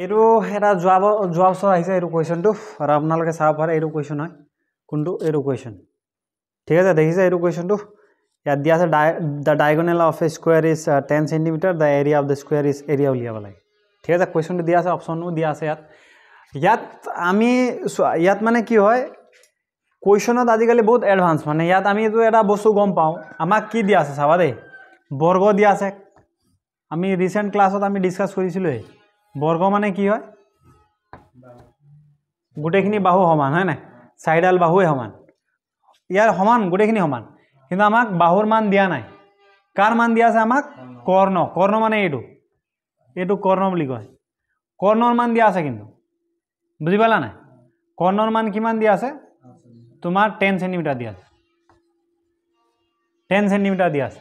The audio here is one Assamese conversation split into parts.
এইটো এটা যোৱা বছৰ আহিছে এইটো কুৱেশ্যনটো আৰু আপোনালোকে চাব পাৰে এইটো কুৱেশ্যন হয় কোনটো এইটো কুৱেশ্যন ঠিক আছে দেখিছে এইটো কুৱেশ্যনটো ইয়াত দিয়া আছে the diagonal of a square is 10 centimetre the area of the square is area উলিয়াব লাগে ঠিক আছে কুৱেশ্যনটো দিয়া আছে অপশ্যনো দিয়া আছে ইয়াত আমি ইয়াত মানে কি হয় কুৱেশ্যনত আজিকালি বহুত এডভান্স মানে ইয়াত আমি এইটো এটা বস্তু গম পাওঁ আমাক কি দিয়া আছে চাবা দেই বৰ্গ দিয়া আছে আমি ৰিসেন্ট ক্লাছত আমি ডিসকাস কৰিছিলো বৰ্গ মানে কি হয় গোটেইখিনি বাহু সমান হয় না চাৰিডাল বাহুৱে সমান ইয়াৰ সমান গোটেইখিনি সমান কিন্তু আমাক বাহুৰ মান দিয়া নাই কাৰ মান দিয়া আছে আমাক কৰ্ণ মানে এইটো কৰ্ণ বুলি কয় কৰ্ণৰ মান দিয়া আছে কিন্তু বুজি পালা নাই কৰ্ণৰ মান কিমান দিয়া আছে তোমাৰ 10 সেন্টিমিটাৰ দিয়া আছে 10 সেন্টিমিটাৰ দিয়া আছে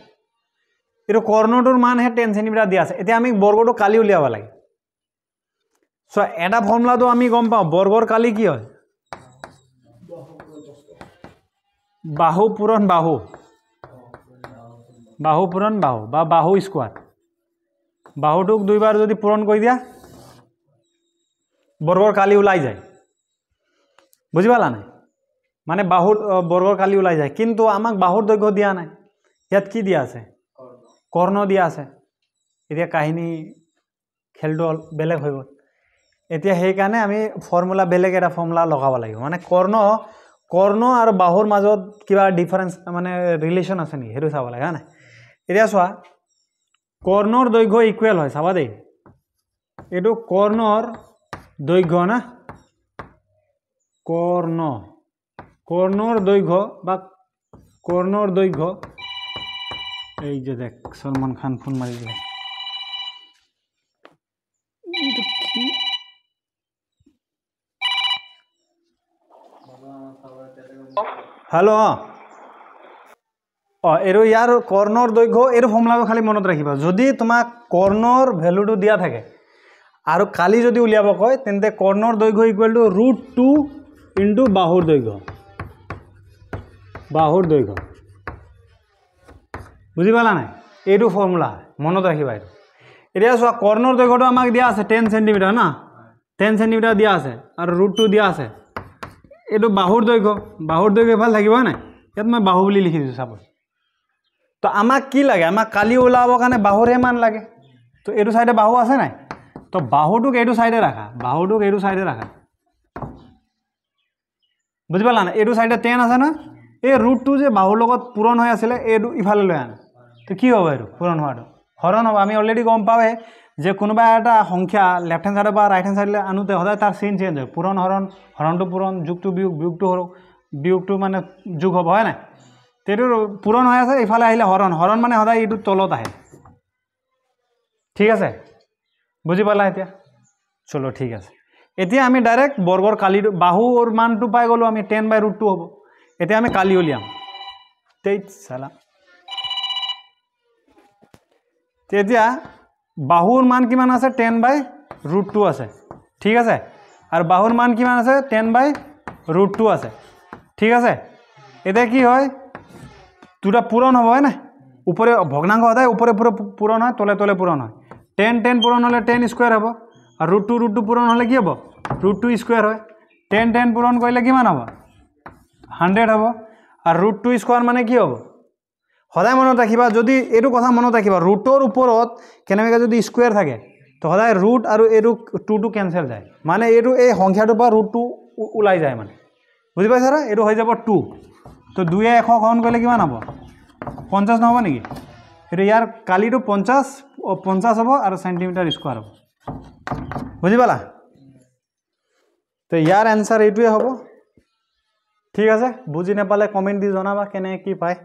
এটো কৰ্ণটোৰ মান হে 10 সেন্টিমিটাৰ দিয়া আছে এতিয়া আমি বৰ্গটো কালি উলিয়াব লাগে সো এটা ফৰ্মুলাটো আমি গম পাওঁ বৰ্গৰ কালি কি হয় বাহু পূৰণ বাহু বা বাহু স্কয়াৰ বাহুটোক দুইবাৰ যদি পূৰণ কৰি দিয়া বৰ্গৰ কালি ওলাই যায় বুজি পালা নাই মানে বাহুৰ বৰ্গৰ কালি ওলাই যায় কিন্তু আমাক বাহুৰ দৈৰ্ঘ্য দিয়া নাই ইয়াত কি দিয়া আছে কৰ্ণ দিয়া আছে এতিয়া কাহিনী খেলটো বেলেগ হৈ গ'ল এতিয়া সেই কাৰণে আমি ফৰ্মুলা বেলেগ এটা ফৰ্মুলা লগাব লাগিব মানে কৰ্ণ আৰু বাহুৰ মাজত কিবা ডিফাৰেন্স মানে ৰিলেশন আছে নেকি হেতু চাব লাগে না এতিয়া চোৱা কৰ্ণৰ দৈৰ্ঘ্য ইকুৱেল হয় চাবা দেই এটো কৰ্ণৰ দৈৰ্ঘ্য না কৰ্ণৰ দৈৰ্ঘ্য বা কৰ্ণৰ দৈৰ্ঘ্য এই যে দেখ সলমান খান ফোন মাৰি দিলে हेलो एरो यार कॉर्नर दৈৰ্ঘ্য एरो फॉर्मुला खाली মনত ৰাখিবা যদি তোমাক কৰ্ণৰ ভ্যালুটো দিয়া থাকে আৰু কালি যদি উলিয়াব কয় তেন্তে কৰ্ণৰ দৈৰ্ঘ্য ইকুৱেল টু √2 ইনটু বাহুৰ দৈৰ্ঘ্য বুজি পালা নাই এইটো ফৰ্মুলা মনত ৰাখিবা এইটো এতিয়া চোৱা কৰ্ণৰ দৈৰ্ঘ্যটো আমাক দিয়া আছে 10 সেন্টিমিটাৰ না 10 সেন্টিমিটাৰ দিয়া আছে আৰু √2 দিয়া আছে এটো বাহুৰ দৈৰ্ঘ্য ভাল থাকিব না ইয়াত মই বাহু বুলি লিখি দিছো সাপোজ তো আমাক কি লাগে আমাক কালি ওলাব কাৰণে বাহুৰ মান লাগে তো এটো সাইডে বাহু আছে নাই তো বাহুটোক এটো সাইডে রাখা বুজি পালা না এটো সাইডে 10 আছে না এই √2 যে বাহুৰ লগত পূৰণ হৈ আছিল এটো ইফালে লৈ আন তো কি হ'ব এটো পূৰণ হোৱাটো হৰণ হ'ব আমি অলৰেডি গম পাৱে যে কোনোবা এটা সংখ্যা লেফট হ্যান্ড সাইডে বা ৰাইট হ্যান্ড সাইডে আনুতে সদায় তাৰ চিন চেঞ্জ হয় পূৰণ হৰণটো পূৰণ যুগটো বিয়োগটো মানে যুগ হ'ব হয় না তেটো পূৰণ হৈ আছে ইফালে আহিলে হৰণ মানে সদায় এটো তলত আহে ঠিক আছে বুজি পালা এতিয়া চলো ঠিক আছে এতিয়া আমি ডাইৰেক্ট বৰ্গৰ কালি বাহুৰ মানটো পাই গলো আমি 10/√2 হ'ব এতিয়া আমি কালি উলিয়াম তেইত সালা তেতিয়া বাহুৰ মান কিমান আছে 10/√2 আছে ঠিক আছে আৰু বাহুৰ মান কিমান আছে 10/√2 আছে ঠিক আছে এটা কি হয় দুটা পূৰণ হ'ব হয় না উপৰে ভগ্নাংশ হয় উপৰে পূৰণ হয় তলে পূৰণ হয় 10 পূৰণ হলে 10 স্কয়াৰ হ'ব আৰু √2 পূৰণ হলে কি হ'ব √2 স্কয়াৰ হয় 10 পূৰণ কৰিলে কিমান হ'ব 100 হ'ব আৰু √2 স্কয়াৰ মানে কি হ'ব সদায় মনত ৰাখিবা যদি এটো কথা মনত ৰাখিবা ৰুটৰ ওপৰত কেনেকৈ যদি স্কয়াৰ থাকে তো সদায় ৰুট আৰু এটো 2 টু ক্যান্সেল যায় মানে এটো এই সংখ্যাটোৰ পৰা √2 ওলাই যায় মানে বুজি পাইছা ৰা এটো হৈ যাব 2 তো 2 এ 100 হৰণ কৰিলে কিমান হ'ব 50 নহব নেকি এটো ইয়াৰ কালিটো 50 হ'ব আৰু সেন্টিমিটাৰ স্কয়াৰ হ'ব বুজি পালা তো ইয়াৰ आंसर এইটোৱে হ'ব ঠিক আছে বুজি নাপালে কমেন্ট দি জনাবা কেনে কি পায়